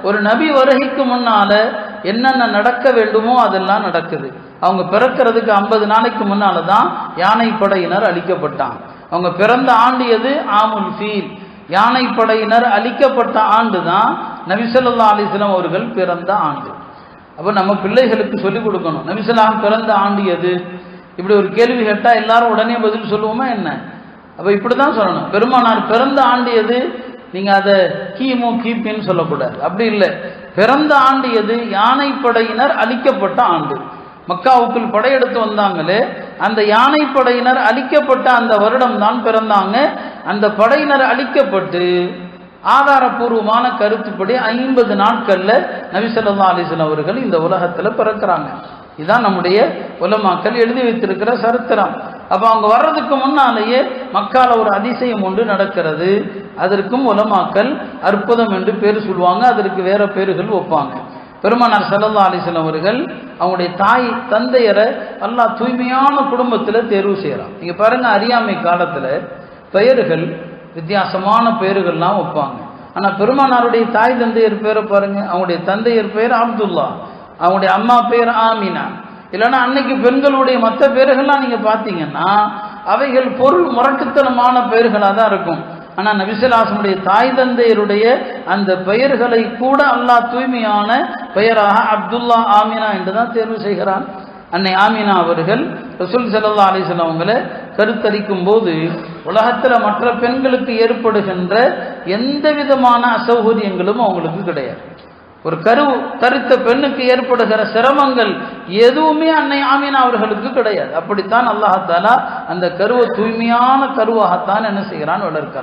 ஒரு நபி வருகைக்கு முன்னால என்னென்ன நடக்க வேண்டுமோ அதெல்லாம் நடக்குது. அவங்க பிறக்கிறதுக்கு 50 நாளைக்கு முன்னால தான் யானைப்படையினர் அழிக்கப்பட்டாங்க. அவங்க பிறந்த ஆண்டு எது? ஆமுல் ஃபீல். யானைப்படையினர் அழிக்கப்பட்ட ஆண்டு தான் நபி ஸல்லல்லாஹு அலைஹி வஸல்லம் அவர்கள் பிறந்த ஆண்டு. அப்போ நம்ம பிள்ளைகளுக்கு சொல்லிக் கொடுக்கணும், நபி ஸல்லல்லாஹு பிறந்த ஆண்டு எது? இப்படி ஒரு கேள்வி கேட்டால் எல்லாரும் உடனே பதில் சொல்லுவோமா என்ன? அப்போ இப்படி தான் சொல்லணும், பெருமானார் பிறந்த ஆண்டு எது? நீங்கள் அதை கிமு கிபின்னு சொல்லக்கூடாது, அப்படி இல்லை. பிறந்த ஆண்டு எது? யானைப்படையினர் அழிக்கப்பட்ட ஆண்டு. மக்காவுக்குள் படையெடுத்து வந்தாங்களே, அந்த யானைப்படையினர் அழிக்கப்பட்ட அந்த வருடம் தான் பிறந்தாங்க. அந்த படையினர் அழிக்கப்பட்டு ஆதாரபூர்வமான கருத்துப்படி 50 நாட்கள்ல நபி ஸல்லல்லாஹு அலைஹி வஸல்லம் அவர்கள் இந்த உலகத்தில் பிறக்கிறாங்க. இதுதான் நம்முடைய உலமாக்கள் எழுதி வைத்திருக்கிற சரித்திரம். அப்போ அவங்க வர்றதுக்கு முன்னாலேயே மக்கால ஒரு அதிசயம் ஒன்று நடக்கிறது. அதற்கும் உலமாக்கள் அற்புதம் என்று பேர் சொல்லுவாங்க, அதற்கு வேற பேர்கள் வைப்பாங்க. பெருமானார் ஸல்லல்லாஹு அலைஹி வஸல்லம் அவர்கள் அவங்களுடைய தாய் தந்தையரை அல்லாஹ் தூய்மையான குடும்பத்தில் தேர்வு செய்கிறான். நீங்க பாருங்க, அறியாமை காலத்துல பெயர்கள் வித்தியாசமான பெயர்கள்லாம் வைப்பாங்க. ஆனால் பெருமானாருடைய தாய் தந்தையர் பேரை பாருங்க, அவங்களுடைய தந்தையர் பெயர் அப்துல்லா, அவங்களுடைய அம்மா பெயர் ஆமினா. இல்லைன்னா அன்னைக்கு பெண்களுடைய மற்ற பெயர்கள்லாம் நீங்க பார்த்தீங்கன்னா அவைகள் பொருள் முரட்டுத்தனமான பெயர்களாக தான் இருக்கும். ஆனால் நபி ஸல்லல்லாஹு அலைஹி வஸல்லம் தாய் தந்தையருடைய அந்த பெயர்களை கூட அல்லாஹ் தூய்மையான பெயராக அப்துல்லா ஆமினா என்று தான் தேர்வு செய்கிறான். அன்னை ஆமினா அவர்கள் ரசூல் ஸல்லல்லாஹு அலைஹி வஸல்லம் அவங்களை கருத்தரிக்கும் போது உலகத்தில் மற்ற பெண்களுக்கு ஏற்படுகின்ற எந்த விதமான அசௌகரியங்களும் அவங்களுக்கு கிடையாது. ஒரு தரித்த பெண்ணுக்கு ஏற்படுகிற சிரமங்கள் எதுவுமே அன்னை ஆமினா அவர்களுக்கு கிடையாது. அப்படித்தான் அல்லாஹ் தஆலா அந்த கருவை தூய்மையான கருவாகத்தான் என்ன செய்கிறான், வளர்க்கிறான்.